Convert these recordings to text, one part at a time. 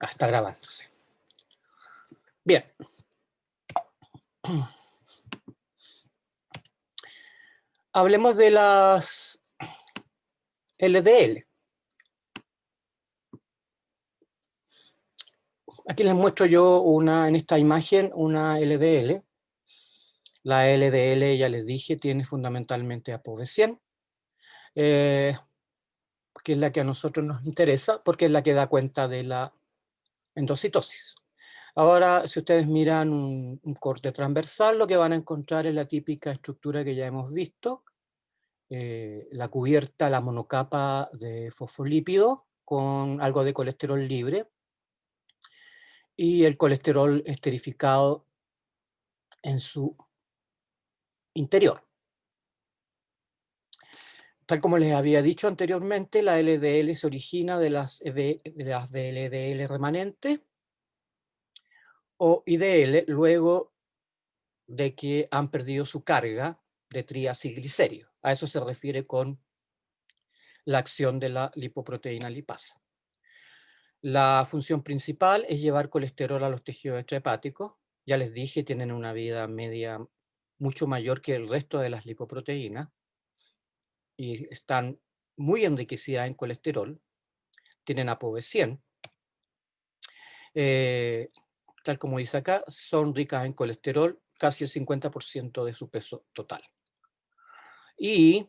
Acá está grabándose. Bien. Hablemos de las LDL. Aquí les muestro yo en esta imagen una LDL. La LDL, ya les dije, tiene fundamentalmente ApoB100, que es la que a nosotros nos interesa, porque es la que da cuenta de la endocitosis. Ahora, si ustedes miran un corte transversal, lo que van a encontrar es la típica estructura que ya hemos visto, la cubierta, la monocapa de fosfolípido con algo de colesterol libre y el colesterol esterificado en su interior. Tal como les había dicho anteriormente, la LDL se origina de las VLDL remanentes o IDL luego de que han perdido su carga de triacilglicerio. A eso se refiere con la acción de la lipoproteína lipasa. La función principal es llevar colesterol a los tejidos extrahepáticos. Ya les dije, tienen una vida media mucho mayor que el resto de las lipoproteínas y están muy enriquecidas en colesterol. Tienen ApoB100. Tal como dice acá, son ricas en colesterol, casi el 50% de su peso total. Y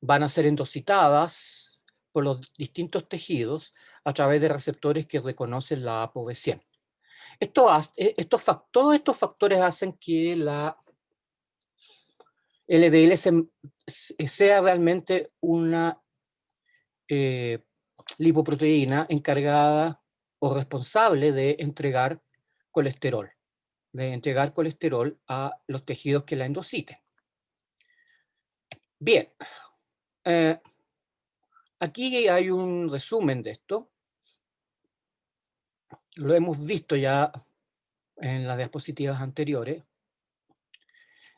van a ser endocitadas por los distintos tejidos a través de receptores que reconocen la ApoB100. Todos estos factores hacen que la LDL sea realmente una lipoproteína encargada o responsable de entregar colesterol a los tejidos que la endociten. Bien, aquí hay un resumen de esto. Lo hemos visto ya en las diapositivas anteriores.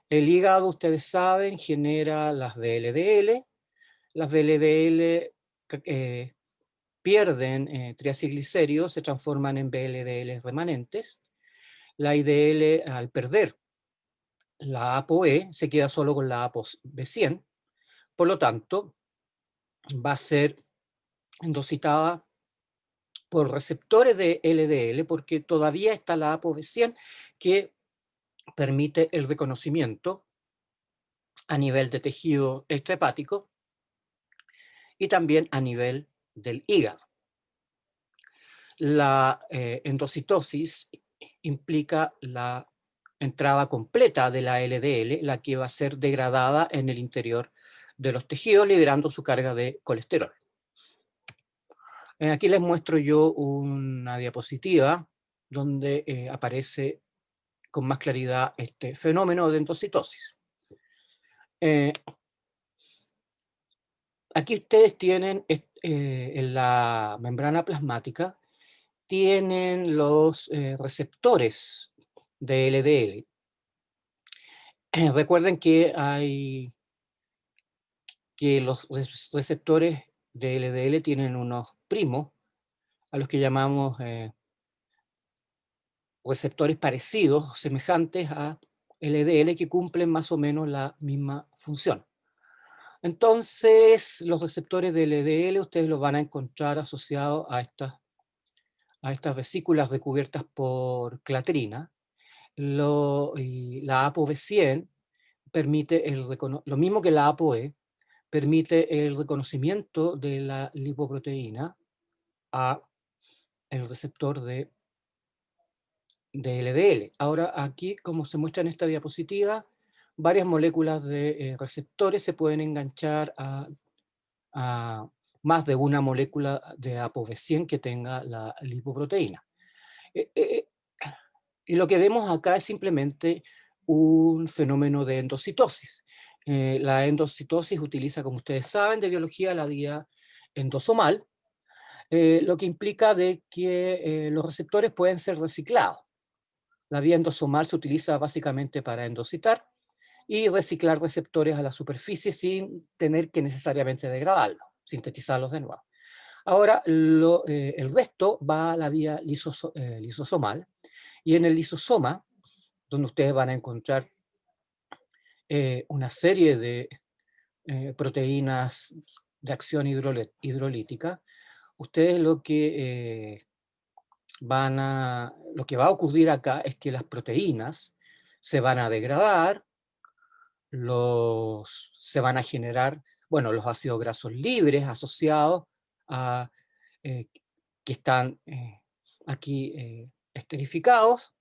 El hígado, ustedes saben, genera las VLDL. Las VLDL pierden triacilglicéridos, se transforman en VLDL remanentes. La IDL, al perder la ApoE, se queda solo con la ApoB100. Por lo tanto, va a ser endocitada por receptores de LDL, porque todavía está la ApoB100 que permite el reconocimiento a nivel de tejido extrahepático y también a nivel del hígado. La endocitosis implica la entrada completa de la LDL, la que va a ser degradada en el interior de los tejidos, liberando su carga de colesterol. Aquí les muestro yo una diapositiva donde aparece con más claridad este fenómeno de endocitosis. Aquí ustedes tienen en la membrana plasmática, tienen los receptores de LDL. Recuerden que los receptores de LDL tienen unos primos a los que llamamos receptores parecidos, semejantes a LDL, que cumplen más o menos la misma función. Entonces, los receptores de LDL ustedes los van a encontrar asociados a estas vesículas recubiertas por clatrina. La ApoB100 permite lo mismo que la ApoE, permite el reconocimiento de la lipoproteína a el receptor de LDL. Ahora aquí, como se muestra en esta diapositiva, varias moléculas de receptores se pueden enganchar a más de una molécula de ApoB100 que tenga la lipoproteína. Y lo que vemos acá es simplemente un fenómeno de endocitosis. La endocitosis utiliza, como ustedes saben, de biología la vía endosomal, lo que implica de que los receptores pueden ser reciclados. La vía endosomal se utiliza básicamente para endocitar y reciclar receptores a la superficie sin tener que necesariamente degradarlos, sintetizarlos de nuevo. Ahora, el resto va a la vía lisosomal, y en el lisosoma, donde ustedes van a encontrar una serie de proteínas de acción hidrolítica, ustedes lo que va a ocurrir acá es que las proteínas se van a degradar, se van a generar, bueno, los ácidos grasos libres asociados a, eh, que están aquí esterificados.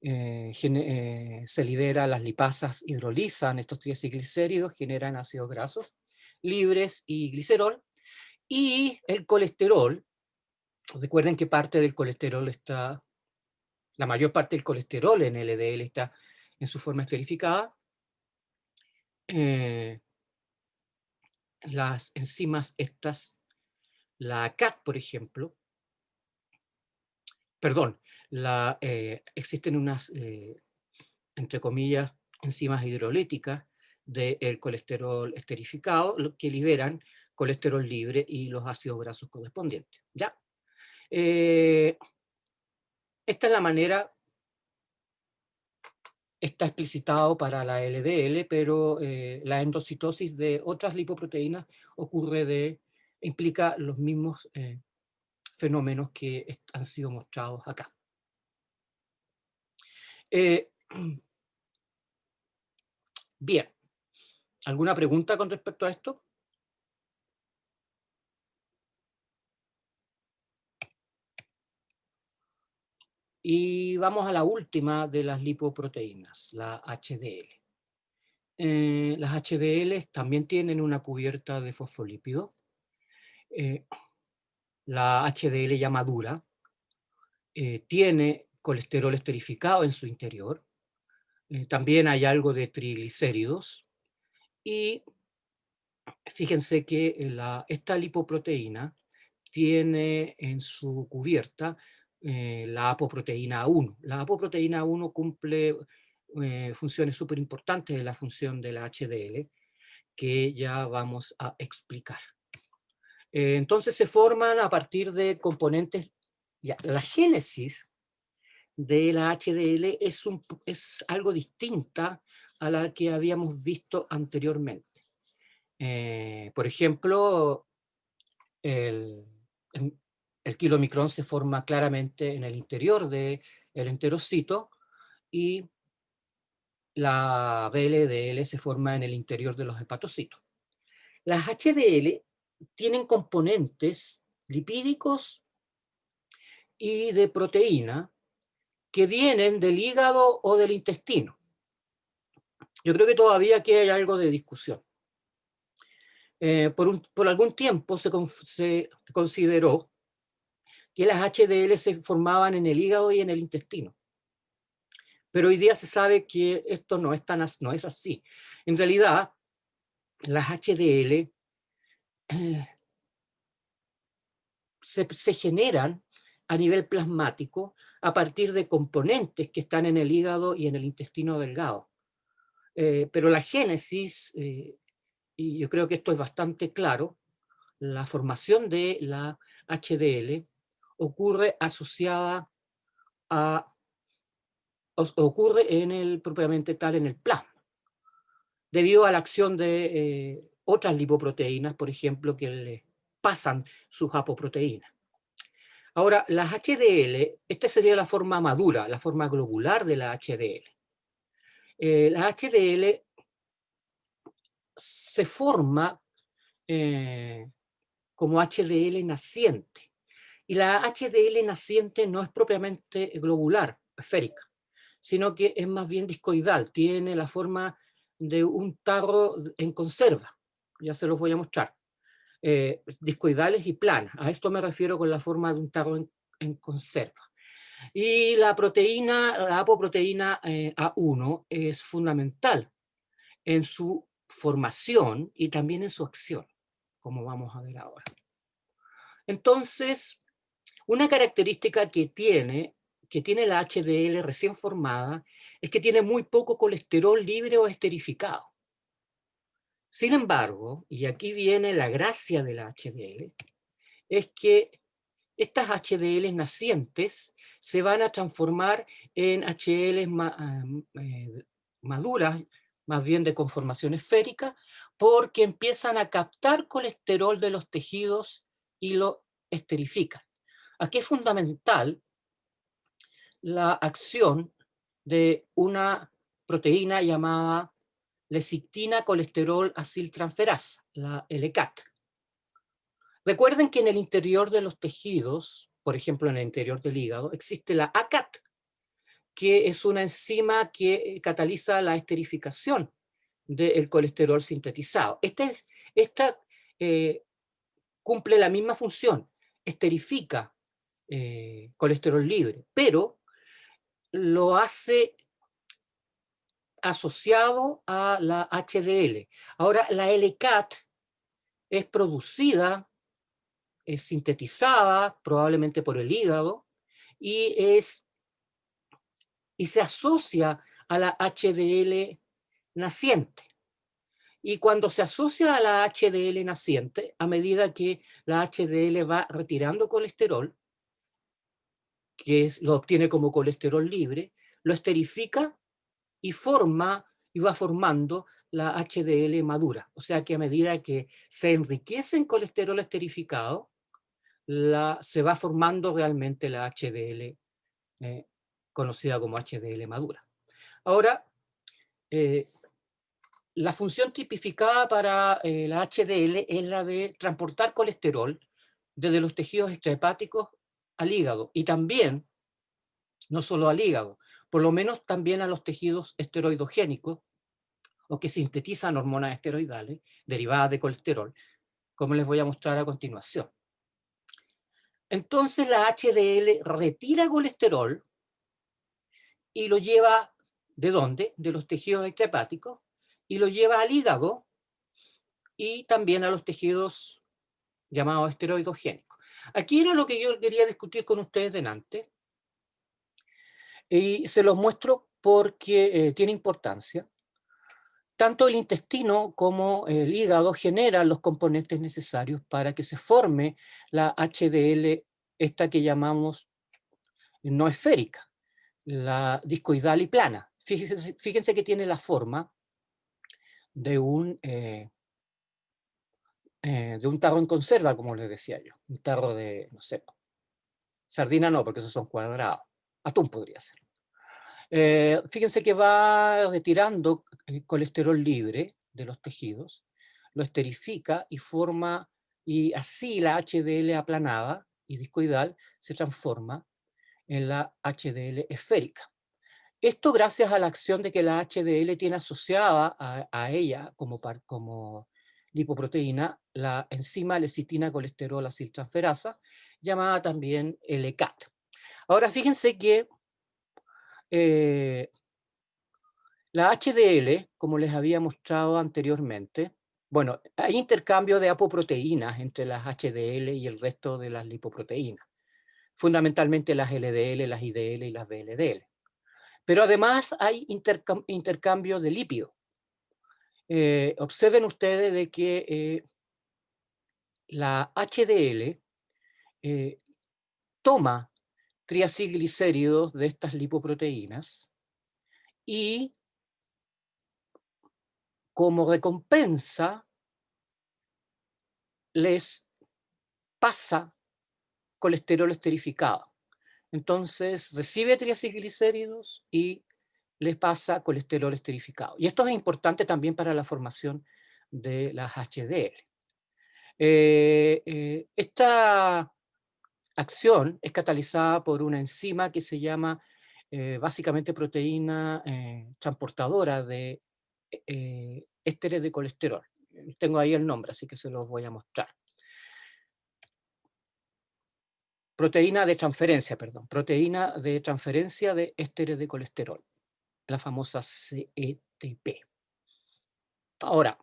Se libera, las lipasas hidrolizan estos triacilglicéridos, generan ácidos grasos libres y glicerol, y el colesterol. Recuerden que la mayor parte del colesterol en LDL está en su forma esterificada. Las enzimas estas, la CAT, por ejemplo, perdón, existen unas, entre comillas, enzimas hidrolíticas del colesterol esterificado que liberan colesterol libre y los ácidos grasos correspondientes. ¿Ya? Esta es la manera, está explicitado para la LDL, pero la endocitosis de otras lipoproteínas implica los mismos fenómenos que han sido mostrados acá. Bien, ¿alguna pregunta con respecto a esto? Y vamos a la última de las lipoproteínas, la HDL. Las HDL también tienen una cubierta de fosfolípidos. La HDL ya madura tiene colesterol esterificado en su interior. También hay algo de triglicéridos. Y fíjense que esta lipoproteína tiene en su cubierta la apoproteína A1. La apoproteína A1 cumple funciones súper importantes de la función de la HDL, que ya vamos a explicar. Entonces se forman a partir de componentes. La génesis de la HDL es algo distinta a la que habíamos visto anteriormente. Por ejemplo, el kilomicrón se forma claramente en el interior del enterocito, y la VLDL se forma en el interior de los hepatocitos. Las HDL tienen componentes lipídicos y de proteína que vienen del hígado o del intestino. Yo creo que todavía aquí hay algo de discusión. Por algún tiempo se consideró que las HDL se formaban en el hígado y en el intestino. Pero hoy día se sabe que esto no es así. En realidad, las HDL se generan a nivel plasmático a partir de componentes que están en el hígado y en el intestino delgado. Pero la génesis, y yo creo que esto es bastante claro, la formación de la HDL ocurre asociada ocurre propiamente tal en el plasma, debido a la acción de otras lipoproteínas, por ejemplo, que le pasan sus apoproteínas. Ahora, las HDL, esta sería la forma madura, la forma globular de la HDL. La HDL se forma como HDL naciente. Y la HDL naciente no es propiamente globular, esférica, sino que es más bien discoidal, tiene la forma de un tarro en conserva. Ya se los voy a mostrar. Discoidales y planas. A esto me refiero con la forma de un tarro en conserva. Y la apoproteína A1 es fundamental en su formación y también en su acción, como vamos a ver ahora. Entonces, una característica que tiene la HDL recién formada es que tiene muy poco colesterol libre o esterificado. Sin embargo, y aquí viene la gracia de la HDL, es que estas HDL nacientes se van a transformar en HL maduras, más bien de conformación esférica, porque empiezan a captar colesterol de los tejidos y lo esterifican. Aquí es fundamental la acción de una proteína llamada lecitina colesterol aciltransferasa, la LCAT. Recuerden que en el interior de los tejidos, por ejemplo en el interior del hígado, existe la ACAT, que es una enzima que cataliza la esterificación del colesterol sintetizado. Esta cumple la misma función, esterifica colesterol libre, pero lo hace asociado a la HDL. Ahora, la LCAT es producida, es sintetizada probablemente por el hígado y se asocia a la HDL naciente. Y cuando se asocia a la HDL naciente, a medida que la HDL va retirando colesterol, lo obtiene como colesterol libre, lo esterifica y va formando la HDL madura. O sea que a medida que se enriquece en colesterol esterificado, se va formando realmente la HDL conocida como HDL madura. Ahora, la función tipificada para la HDL es la de transportar colesterol desde los tejidos extrahepáticos al hígado y también, no solo al hígado, por lo menos también a los tejidos esteroidogénicos o que sintetizan hormonas esteroidales derivadas de colesterol, como les voy a mostrar a continuación. Entonces la HDL retira colesterol y lo lleva, ¿de dónde? De los tejidos extrahepáticos, y lo lleva al hígado y también a los tejidos llamados esteroidogénicos. Aquí era lo que yo quería discutir con ustedes delante, y se los muestro porque tiene importancia. Tanto el intestino como el hígado generan los componentes necesarios para que se forme la HDL, esta que llamamos no esférica, la discoidal y plana. Fíjense que tiene la forma de un tarro en conserva, como les decía yo. Un tarro de, no sé, sardina no, porque esos son cuadrados. Atún podría ser. Fíjense que va retirando colesterol libre de los tejidos, lo esterifica y así la HDL aplanada y discoidal se transforma en la HDL esférica. Esto gracias a la acción de que la HDL tiene asociada a ella como lipoproteína la enzima lecitina colesterol aciltransferasa, llamada también LCAT. Ahora fíjense que la HDL, como les había mostrado anteriormente, bueno, hay intercambio de apoproteínas entre las HDL y el resto de las lipoproteínas, fundamentalmente las LDL, las IDL y las VLDL. Pero además hay intercambio de lípidos. Observen ustedes de que la HDL toma triacilglicéridos de estas lipoproteínas y como recompensa les pasa colesterol esterificado. Entonces recibe triacilglicéridos y les pasa colesterol esterificado. Y esto es importante también para la formación de las HDL. Esta acción es catalizada por una enzima que se llama básicamente proteína transportadora de ésteres de colesterol. Tengo ahí el nombre, así que se los voy a mostrar. Proteína de transferencia de ésteres de colesterol, la famosa CETP. Ahora,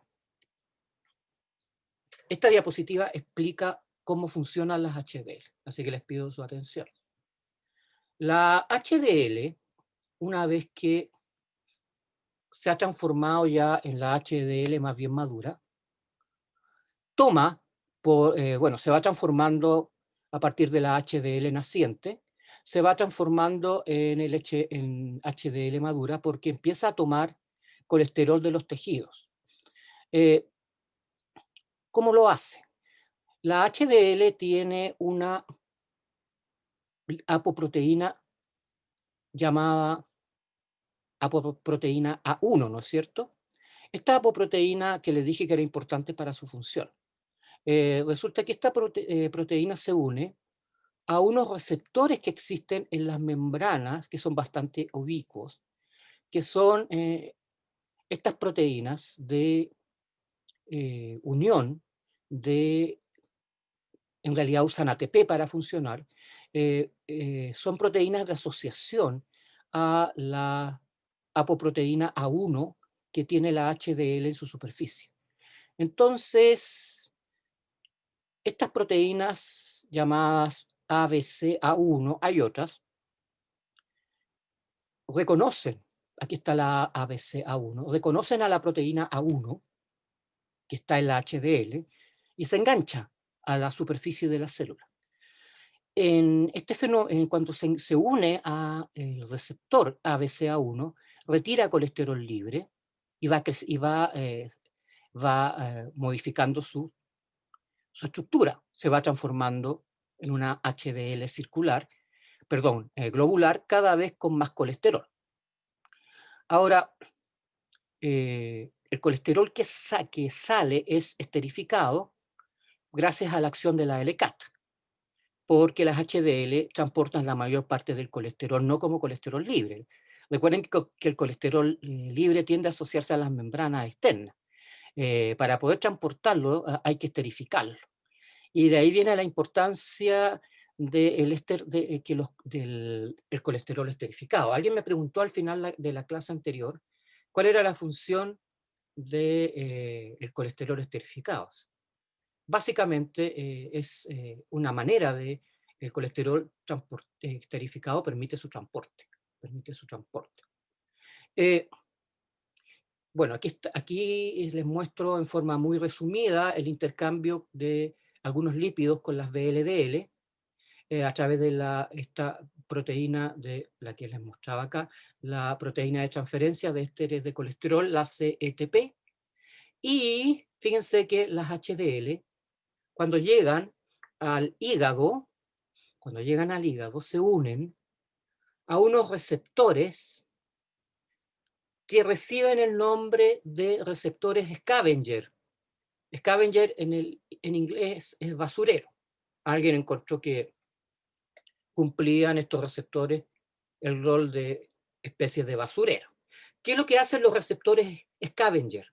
esta diapositiva explica cómo funcionan las HDL, así que les pido su atención. La HDL, una vez que se ha transformado ya en la HDL más bien madura, toma bueno, se va transformando a partir de la HDL naciente, se va transformando en HDL madura porque empieza a tomar colesterol de los tejidos. ¿Cómo lo hace? La HDL tiene una apoproteína llamada apoproteína A1, ¿no es cierto? Esta apoproteína que les dije que era importante para su función. Resulta que esta proteína se une a unos receptores que existen en las membranas, que son bastante ubicuos, que son estas proteínas de unión de, en realidad usan ATP para funcionar, son proteínas de asociación a la apoproteína A1 que tiene la HDL en su superficie. Entonces, estas proteínas llamadas ABCA1, hay otras, reconocen, aquí está la ABCA1, reconocen a la proteína A1, que está en la HDL, y se engancha a la superficie de la célula. En este fenómeno, en cuanto se une al receptor ABCA1, retira colesterol libre y va modificando su estructura, se va transformando en una HDL globular, cada vez con más colesterol. Ahora, el colesterol que sale es esterificado gracias a la acción de la LCAT, porque las HDL transportan la mayor parte del colesterol, no como colesterol libre. Recuerden que el colesterol libre tiende a asociarse a las membranas externas. Para poder transportarlo hay que esterificarlo. Y de ahí viene la importancia del colesterol esterificado. Alguien me preguntó al final de la clase anterior cuál era la función del colesterol esterificado. Básicamente es una manera de el colesterol esterificado permite su transporte. Bueno, aquí les muestro en forma muy resumida el intercambio de algunos lípidos con las VLDL a través de esta proteína de la que les mostraba acá, la proteína de transferencia de ésteres de colesterol, la CETP, y fíjense que las HDL, cuando llegan al hígado, se unen a unos receptores que reciben el nombre de receptores scavenger. Scavenger en inglés es basurero. Alguien encontró que cumplían estos receptores el rol de especies de basurero. ¿Qué es lo que hacen los receptores scavenger?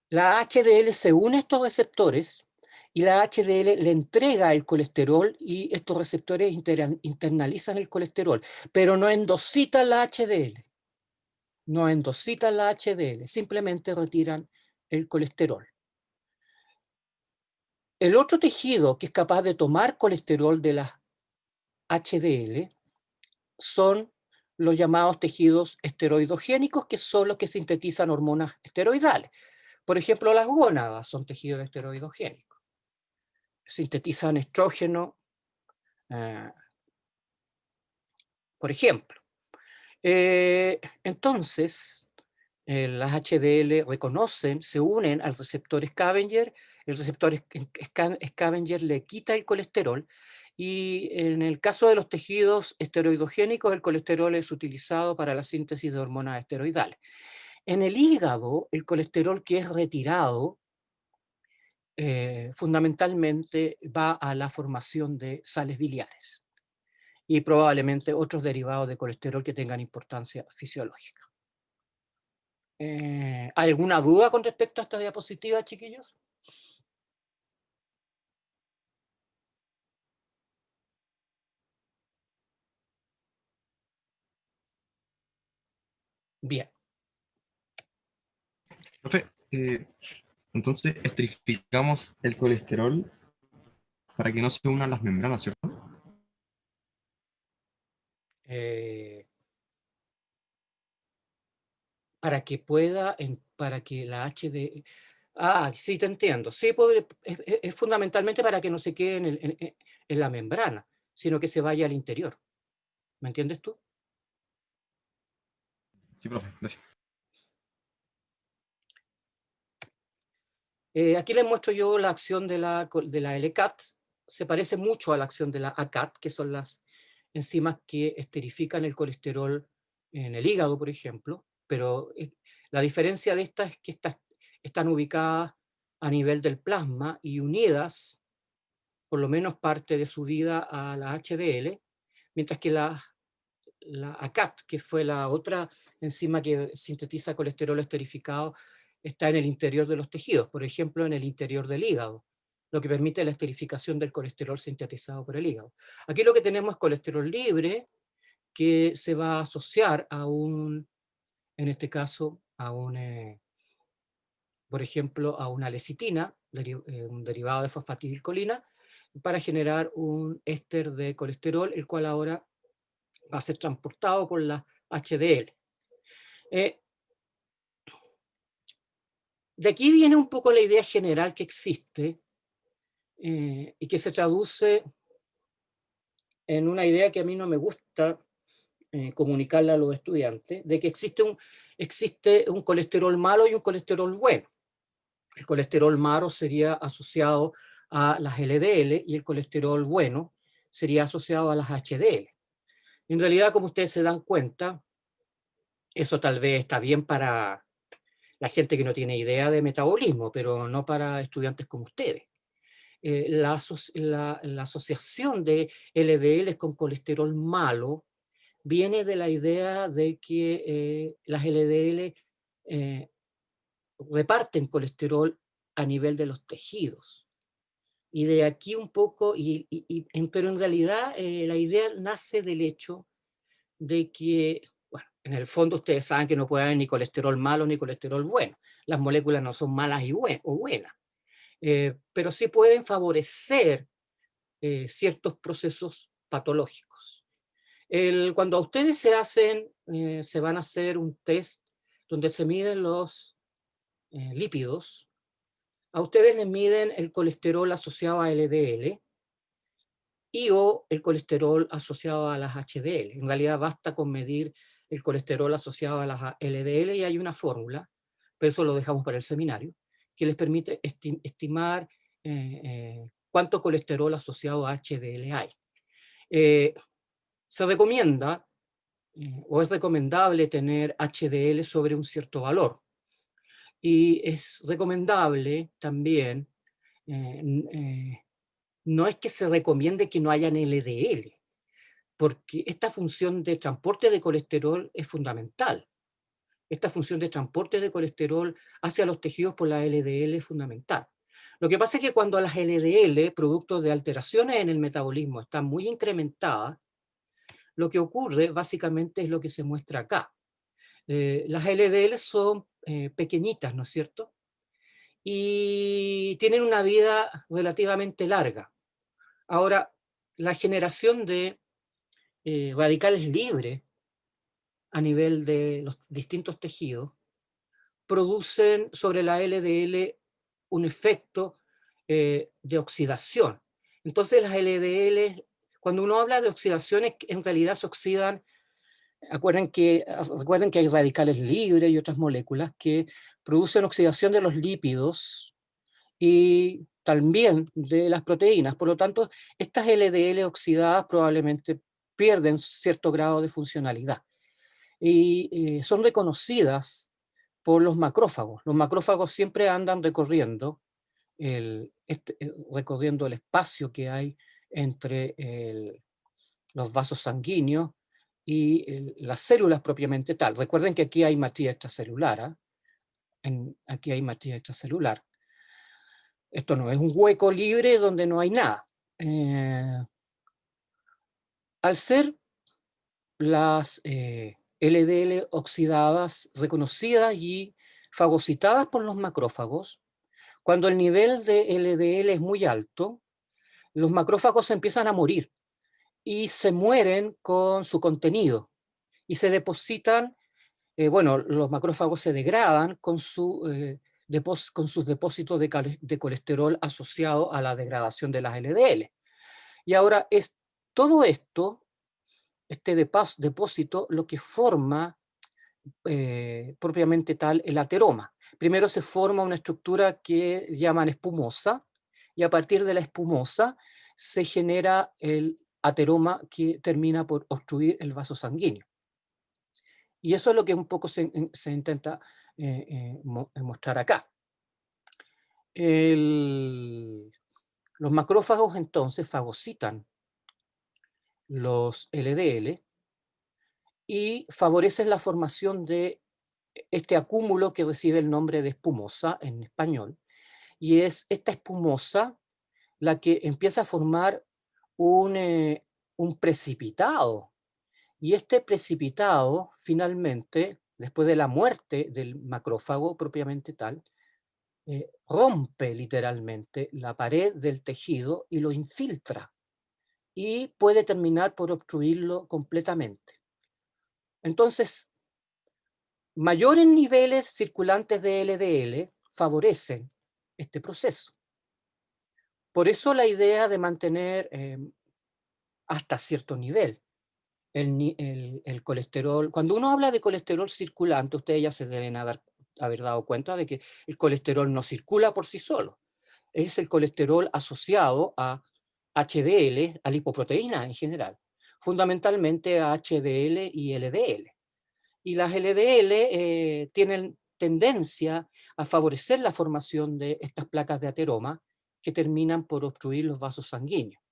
La HDL se une a estos receptores y la HDL le entrega el colesterol y estos receptores internalizan el colesterol, pero no endositan la HDL. No endositan la HDL, simplemente retiran el colesterol. El otro tejido que es capaz de tomar colesterol de las HDL son los llamados tejidos esteroidogénicos, que son los que sintetizan hormonas esteroidales. Por ejemplo, las gónadas son tejidos esteroidogénicos. Sintetizan estrógeno, por ejemplo. Entonces, las HDL reconocen, se unen al receptor scavenger, el receptor scavenger le quita el colesterol y en el caso de los tejidos esteroidogénicos el colesterol es utilizado para la síntesis de hormonas esteroidales. En el hígado, el colesterol que es retirado fundamentalmente va a la formación de sales biliares y probablemente otros derivados de colesterol que tengan importancia fisiológica. ¿Hay alguna duda con respecto a esta diapositiva, chiquillos? Bien. Profe, entonces estrificamos el colesterol para que no se unan las membranas, ¿cierto? Para que la HD, Ah, sí, te entiendo. Sí, es fundamentalmente para que no se quede en la membrana, sino que se vaya al interior. ¿Me entiendes tú? Sí, profe, gracias. Aquí les muestro yo la acción de la LCAT. Se parece mucho a la acción de la ACAT, que son las enzimas que esterifican el colesterol en el hígado, por ejemplo, pero la diferencia de estas es que están ubicadas a nivel del plasma y unidas, por lo menos parte de su vida, a la HDL, mientras que la ACAT, que fue la otra enzima que sintetiza colesterol esterificado, está en el interior de los tejidos, por ejemplo, en el interior del hígado, lo que permite la esterificación del colesterol sintetizado por el hígado. Aquí lo que tenemos es colesterol libre, que se va a asociar a en este caso, por ejemplo, a una lecitina, un derivado de fosfatidilcolina, para generar un éster de colesterol, el cual ahora va a ser transportado por la HDL. De aquí viene un poco la idea general que existe y que se traduce en una idea que a mí no me gusta comunicarle a los estudiantes, de que existe un colesterol malo y un colesterol bueno. El colesterol malo sería asociado a las LDL y el colesterol bueno sería asociado a las HDL. En realidad, como ustedes se dan cuenta, eso tal vez está bien para la gente que no tiene idea de metabolismo, pero no para estudiantes como ustedes. La asociación de LDL con colesterol malo viene de la idea de que las LDL eh, reparten colesterol a nivel de los tejidos. Y de aquí un poco, pero en realidad la idea nace del hecho de que, bueno, en el fondo ustedes saben que no puede haber ni colesterol malo ni colesterol bueno. Las moléculas no son malas o buenas, pero sí pueden favorecer ciertos procesos patológicos. Cuando a ustedes se van a hacer un test donde se miden los lípidos, a ustedes les miden el colesterol asociado a LDL y o el colesterol asociado a las HDL. En realidad basta con medir el colesterol asociado a las LDL y hay una fórmula, pero eso lo dejamos para el seminario, que les permite estimar cuánto colesterol asociado a HDL hay. Se recomienda o es recomendable tener HDL sobre un cierto valor. Y es recomendable también, no es que se recomiende que no hayan LDL, porque esta función de transporte de colesterol es fundamental. Esta función de transporte de colesterol hacia los tejidos por la LDL es fundamental. Lo que pasa es que cuando las LDL, producto de alteraciones en el metabolismo, están muy incrementadas, lo que ocurre básicamente es lo que se muestra acá. Las LDL son pequeñitas, ¿no es cierto? Y tienen una vida relativamente larga. Ahora, la generación de radicales libres a nivel de los distintos tejidos producen sobre la LDL un efecto de oxidación. Entonces las LDL, cuando uno habla de oxidaciones, en realidad se oxidan. Recuerden que hay radicales libres y otras moléculas que producen oxidación de los lípidos y también de las proteínas. Por lo tanto, estas LDL oxidadas probablemente pierden cierto grado de funcionalidad y son reconocidas por los macrófagos. Los macrófagos siempre andan recorriendo el espacio que hay entre los vasos sanguíneos y las células propiamente tal. Recuerden que aquí hay matriz extracelular, aquí hay matriz extracelular. Esto no es un hueco libre donde no hay nada. Al ser las LDL oxidadas reconocidas y fagocitadas por los macrófagos, cuando el nivel de LDL es muy alto, los macrófagos empiezan a morir y se mueren con su contenido y se depositan, bueno, los macrófagos se degradan con su con sus depósitos de colesterol asociados a la degradación de las LDL. Y ahora es todo esto, este depósito, lo que forma propiamente tal el ateroma. Primero se forma una estructura que llaman espumosa, y a partir de la espumosa se genera el ateroma que termina por obstruir el vaso sanguíneo. Y eso es lo que un poco se intenta mostrar acá. Los macrófagos entonces fagocitan los LDL y favorecen la formación de este acúmulo que recibe el nombre de espumosa en español, y es esta espumosa la que empieza a formar un precipitado, y este precipitado finalmente, después de la muerte del macrófago propiamente tal, rompe literalmente la pared del tejido y lo infiltra, y puede terminar por obstruirlo completamente. Entonces, mayores niveles circulantes de LDL favorecen este proceso. Por eso la idea de mantener hasta cierto nivel el colesterol. Cuando uno habla de colesterol circulante, ustedes ya se deben haber dado cuenta de que el colesterol no circula por sí solo. Es el colesterol asociado a HDL, a lipoproteínas en general, fundamentalmente a HDL y LDL. Y las LDL tienen tendencia a favorecer la formación de estas placas de ateroma que terminan por obstruir los vasos sanguíneos.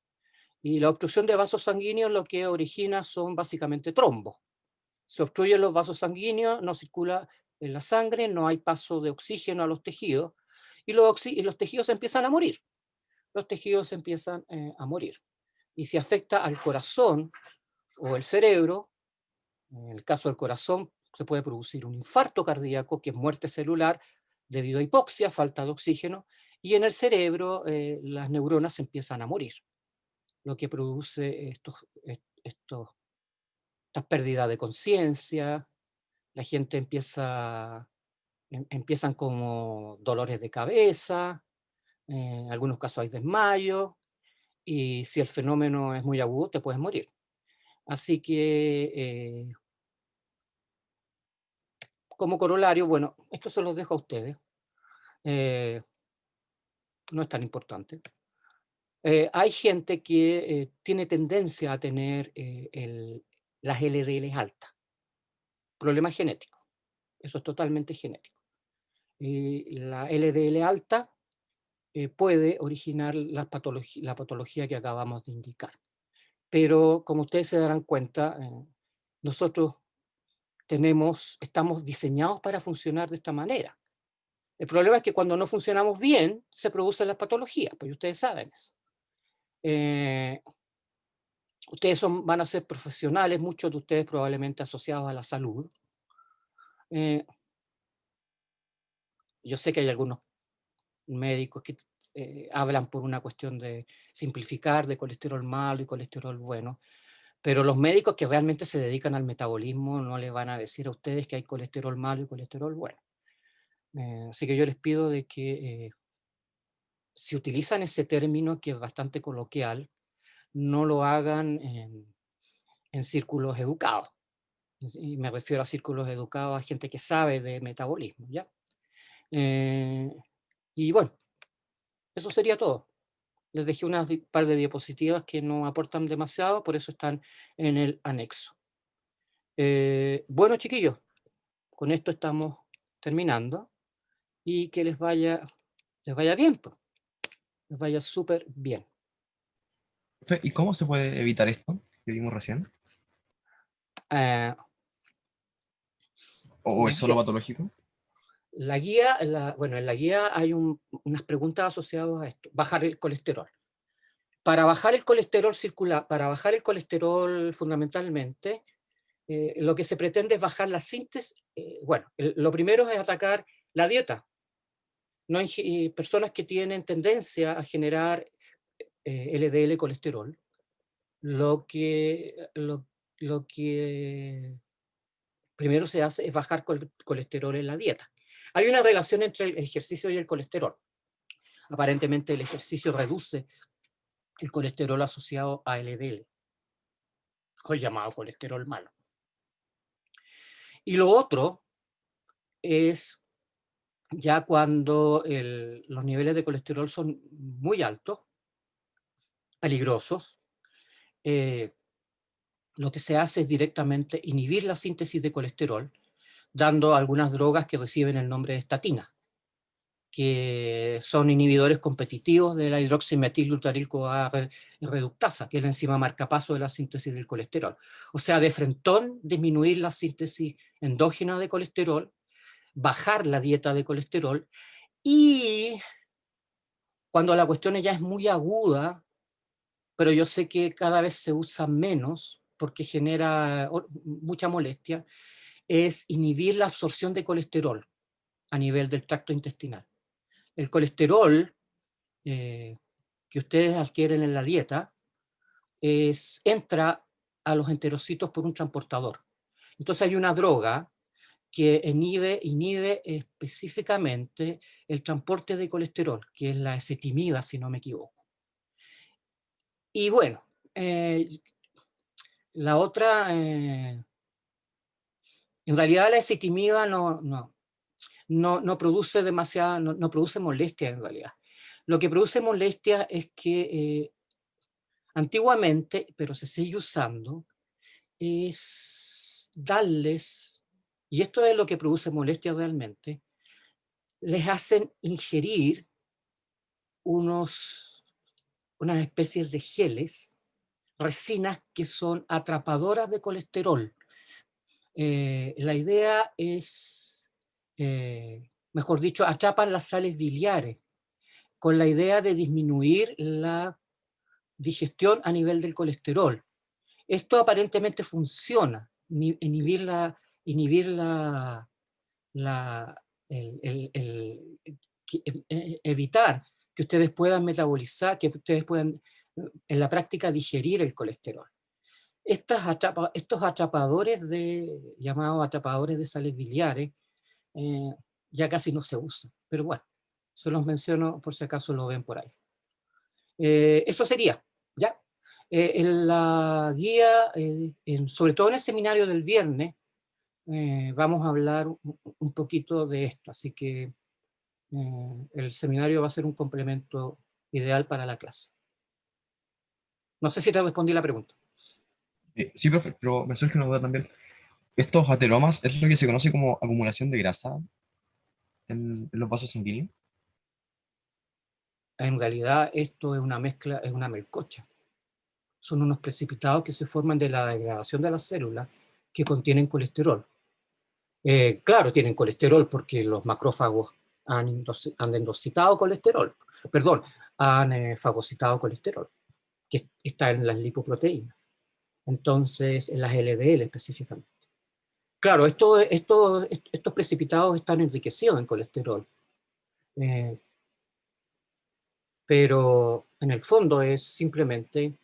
Y la obstrucción de vasos sanguíneos lo que origina son básicamente trombos. Se obstruyen los vasos sanguíneos, no circula en la sangre, no hay paso de oxígeno a los tejidos, y los tejidos empiezan a morir. Los tejidos empiezan a morir. Y si afecta al corazón o el cerebro, en el caso del corazón se puede producir un infarto cardíaco, que es muerte celular debido a hipoxia, falta de oxígeno, y en el cerebro las neuronas empiezan a morir, lo que produce estas pérdidas de conciencia. La gente empiezan como dolores de cabeza, en algunos casos hay desmayo, y si el fenómeno es muy agudo te puedes morir. Así que como corolario, bueno, esto se los dejo a ustedes, no es tan importante. Hay gente que tiene tendencia a tener las LDL altas, problemas genéticos, eso es totalmente genético. La LDL alta puede originar la patología que acabamos de indicar. Pero como ustedes se darán cuenta, nosotros estamos diseñados para funcionar de esta manera. El problema es que cuando no funcionamos bien, se producen las patologías, pues ustedes saben eso. Ustedes van a ser profesionales, muchos de ustedes probablemente asociados a la salud. Yo sé que hay algunos médicos que hablan por una cuestión de simplificar, de colesterol malo y colesterol bueno, pero los médicos que realmente se dedican al metabolismo no les van a decir a ustedes que hay colesterol malo y colesterol bueno. Así que yo les pido de que si utilizan ese término, que es bastante coloquial, no lo hagan en círculos educados. Y me refiero a círculos educados a gente que sabe de metabolismo, ¿ya? Y bueno, eso sería todo. Les dejé unas par de diapositivas que no aportan demasiado, por eso están en el anexo. Bueno, chiquillos, con esto estamos terminando, y que les vaya bien, pues. Les vaya súper bien. ¿Y cómo se puede evitar esto que vimos recién? Eh, ¿O la es solo guía, patológico? bueno, en la guía hay unas preguntas asociadas a esto. Bajar el colesterol. Para bajar el colesterol circular, para bajar el colesterol fundamentalmente, lo que se pretende es bajar la síntesis. Bueno, lo primero es atacar la dieta. No hay personas que tienen tendencia a generar LDL colesterol. Lo que primero se hace es bajar colesterol en la dieta. Hay una relación entre el ejercicio y el colesterol. Aparentemente el ejercicio reduce el colesterol asociado a LDL, hoy llamado colesterol malo. Y lo otro es ya cuando los niveles de colesterol son muy altos, peligrosos, lo que se hace es directamente inhibir la síntesis de colesterol, dando algunas drogas que reciben el nombre de estatina, que son inhibidores competitivos de la hidroximetilglutaryl-CoA reductasa, que es la enzima marcapaso de la síntesis del colesterol. O sea, de frentón disminuir la síntesis endógena de colesterol, bajar la dieta de colesterol, y cuando la cuestión ya es muy aguda, pero yo sé que cada vez se usa menos porque genera mucha molestia, es inhibir la absorción de colesterol a nivel del tracto intestinal. El colesterol que ustedes adquieren en la dieta entra a los enterocitos por un transportador. Entonces hay una droga que inhibe específicamente el transporte de colesterol, que es la ezetimiba, si no me equivoco. Y bueno, la otra, en realidad la ezetimiba no produce demasiada, no produce molestia en realidad. Lo que produce molestia es que antiguamente, pero se sigue usando, es darles, y esto es lo que produce molestia realmente, les hacen ingerir unas especies de geles, resinas que son atrapadoras de colesterol. La idea es, mejor dicho, atrapan las sales biliares, con la idea de disminuir la digestión a nivel del colesterol. Esto aparentemente funciona, inhibir evitar que ustedes puedan metabolizar, que ustedes puedan en la práctica digerir el colesterol. Estos atrapadores llamados atrapadores de sales biliares ya casi no se usan, pero bueno, se los menciono por si acaso lo ven por ahí. Eso sería, ¿ya? En la guía, sobre todo en el seminario del viernes, vamos a hablar un poquito de esto, así que el seminario va a ser un complemento ideal para la clase. No sé si te respondí la pregunta. Sí, profe, pero me surge una duda también. ¿Estos ateromas es lo que se conoce como acumulación de grasa en los vasos sanguíneos? En realidad esto es una mezcla, es una melcocha. Son unos precipitados que se forman de la degradación de las células que contienen colesterol. Claro, tienen colesterol porque los macrófagos han endocitado colesterol, perdón, han fagocitado colesterol, que está en las lipoproteínas. Entonces, en las LDL específicamente. Claro, estos precipitados están enriquecidos en colesterol, eh, pero en el fondo es simplemente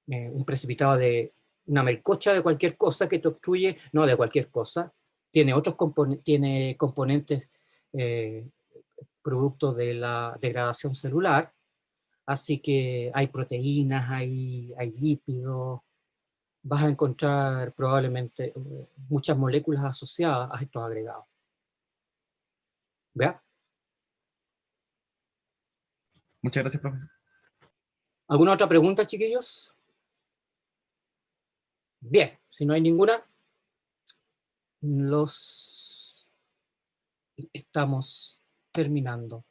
un precipitado de una melcocha de cualquier cosa que te obstruye, no de cualquier cosa, tiene tiene componentes eh, producto de la degradación celular, así que hay proteínas, hay lípidos, vas a encontrar probablemente muchas moléculas asociadas a estos agregados. ¿Vea? Muchas gracias, profe. ¿Alguna otra pregunta, chiquillos? Bien, si no hay ninguna, estamos terminando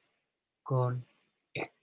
con esto.